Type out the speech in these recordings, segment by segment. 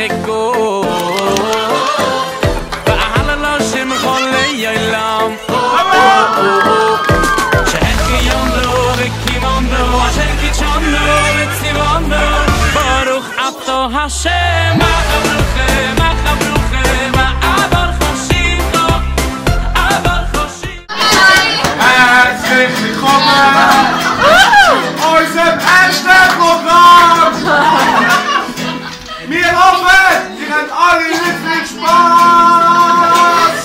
חיקו ואהלה לא שמחולי עולם שהכי יומנו וקימונו אשר קיצ'ונו וציוונו ברוך אתו השם מחברוכם ועבר חושיכו עבר חושיכו herzlich willkommen unserem ersten Programm. Wir hoffen, ihr habt alle richtig Spaß.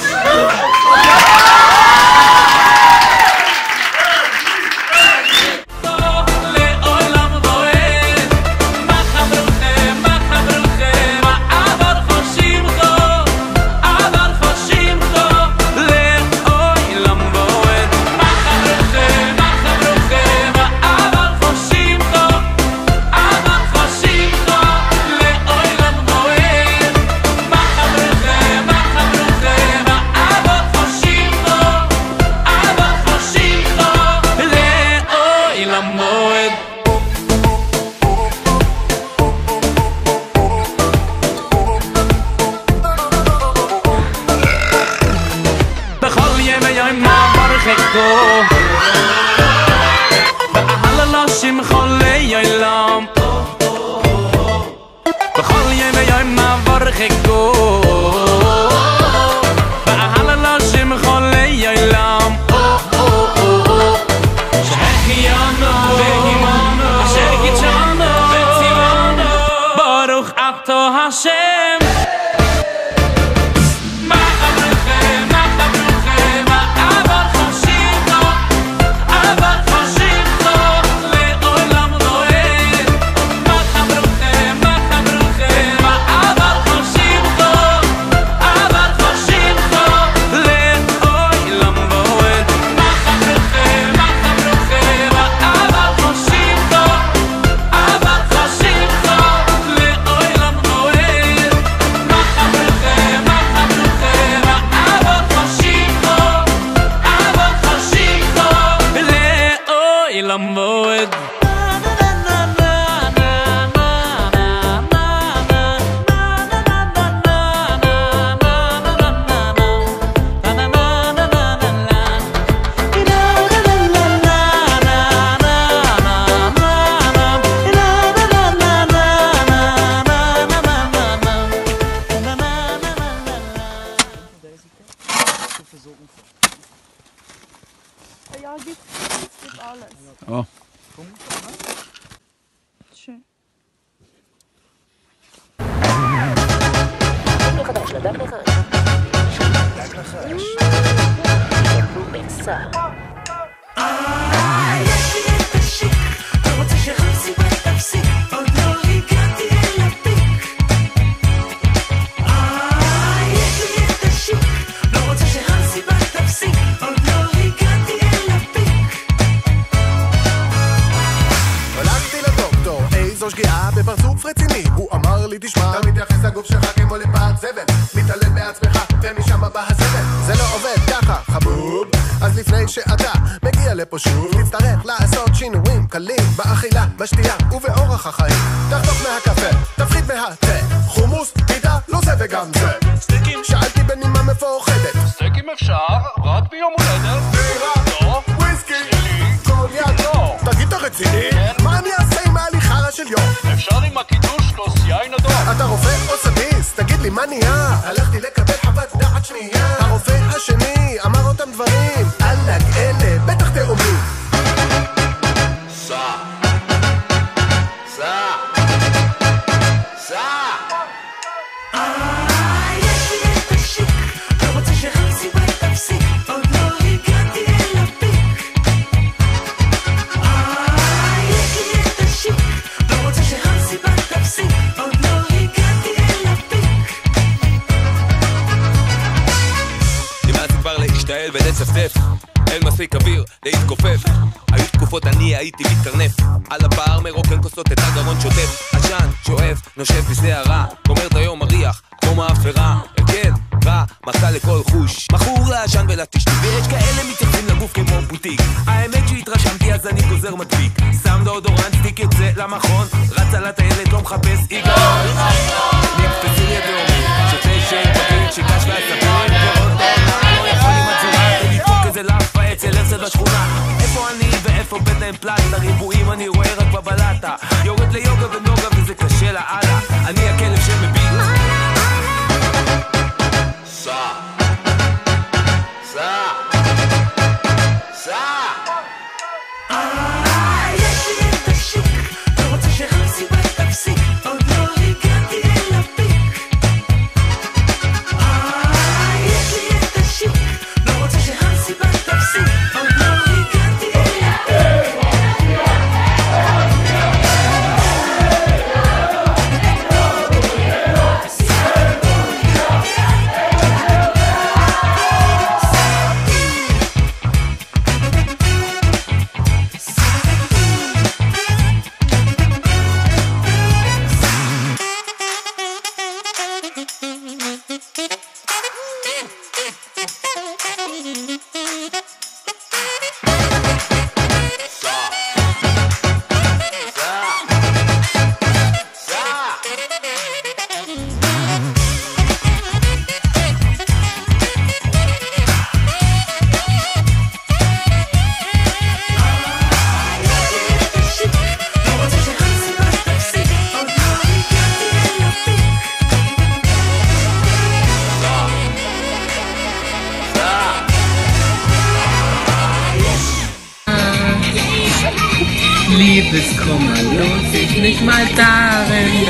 ואהלה לא שמחולי עולם בכל יום ויום מעבר חיקו ואהלה לא שמחולי עולם שהחיינו אשר קיצ'נו וציוונו ברוך אתו השם למועד Ja, gibt alles. Oh. Schön. מחדש לדף לחש. דף לחש. יקלו מקסה. יש לי את השיק, לא רוצה שהמסיבה תפסיק, עוד לא הגעתי אל הפיק. יש לי את השיק, לא רוצה שהמסיבה תפסיק, עוד לא הגעתי אל הפיק. הלכתי לדוקטור, איזו שגיאה בפרצוף רציני, הוא אמר לי תשמע, אתה מתייחס לגוף שלך כמו לפעת זבל, מתעלם בעצמך ומשם הבא הזבל, זה לא עובד ככה חבוב, אז לפני שאתה מגיע לפה שוב, תצטרך לעשות שינויים קלים באכילה, בשתייה ובאורח החיים. תחתוך מהקפה, תפחית מהתה, חומוס, פיתה, לא זה וגם זה. סטייקים? שאלתי בנימה מפוחדת. סטייקים אפשר, רק ביום הולדת. בירה? לא. וויסקי? קוניאק? לא. תגיד אתה רציני? מה אני אעשה עם ההליכה רע של יום? אפשר עם הקידוש כוס יין אדום. אתה רופא או סדיסט? תגיד לי מה נהיה? הלכתי לקבל חוות דעת שנייה, הרופא השני אמר אותם דברים, אלג אלה בטח תאומים. סע סע סע יש לי את השיק, לא רוצה שהמסיבה תפסיק, עוד לא הגעתי אל הפיק. יש לי את השיק, לא רוצה שהמסיבה תפסיק, עוד לא הגעתי אל הפיק. נמאס כבר להשתעל ולצפצף, אין מספיק אוויר להתכופף. היו תקופות אני הייתי מתקרנף על הבר, מרוקן כוסות את הגרון שוטף, עשן, שואף, נושף בשערה, גומר את היום מריח כמו מאפרה, הרגל, רע, מסע לכל חוש, מכור לעשן ולטשטי, ויש כאלה מתייחסים לגוף כמו בוטיק. האמת שהתרשמתי אז אני גוזר מדביק, שם דאודורנט, סטיק את זה למכון, רץ על הטיילת, לא מחפש היגיון, נתפס Liebeskummer lohnt sich nicht mal darin.